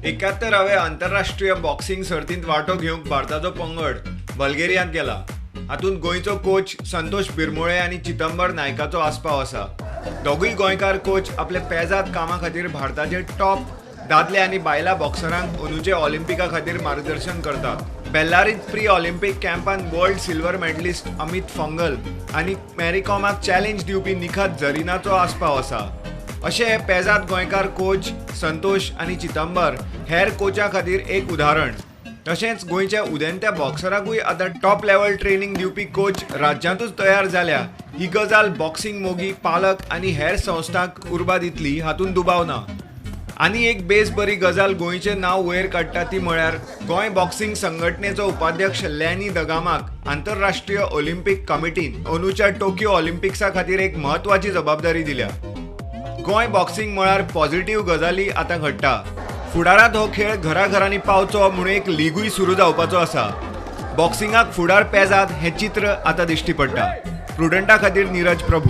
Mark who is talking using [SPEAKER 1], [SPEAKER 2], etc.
[SPEAKER 1] 71वे आंतरराष्ट्रीय बॉक्सिंग सर्तींत वांटो घेवंक भारताचो पंगड बल्गेरियांत गेला. हातूंत गोंयचो कोच संतोष बिरमोळे आनी चिदंबर नायकाचो आस्पाव आसा. दोगूय गोंयकार कोच आपले पेजाद कामा खातीर भारताचे टॉप दादले आनी बायला बॉक्सरांक अंदूचे ऑलिंपिका खातीर मार्गदर्शन करतात. बेल्लारींत प्री ऑलिंपिक कॅम्पान world silver medallist Amit Panghal आनी मॅरीकॉमाक चॅलेंज दिवपी निखात झरिनाचो आस्पाव आसा. अशे पेजाद गोंयकार कोच संतोष आनी चिदंबर हेर कोचा खातीर एक उदाहरण. तशेंच गोंयच्या उदेंत्या बॉक्सरांकूय आतां टॉप लेवल ट्रेनिंग दिवपी कोच राज्यांतूच तयार जाल्या ही गजाल बॉक्सिंग मोगी पालक आनी हेर संस्थांक उर्बा दितली हातूंत दुबाव ना. आनी एक बेस बरी गजाल गोंयचें नांव वयर काडटा ती म्हळ्यार गोंय बॉक्सिंग संघटनेचो उपाध्यक्ष लॅनी दगामाक आंतरराष्ट्रीय ऑलिंपिक कमिटीन अंदूच्या टोकियो ऑलिंपिक्सा खातीर एक म्हत्वाची जबाबदारी दिल्या. गोंय बॉक्सिंग म्हळ्यार पॉझिटिव्ह गजाली आतां घडटा. फुडारांत हो खेळ घराघरांनी पावचो म्हूण एक लीगूय सुरू जावपाचो आसा. बॉक्सिंगाक फुडार पेजाद हें चित्र आतां दिश्टी पडटा. प्रुडंटा खातीर नीरज प्रभू.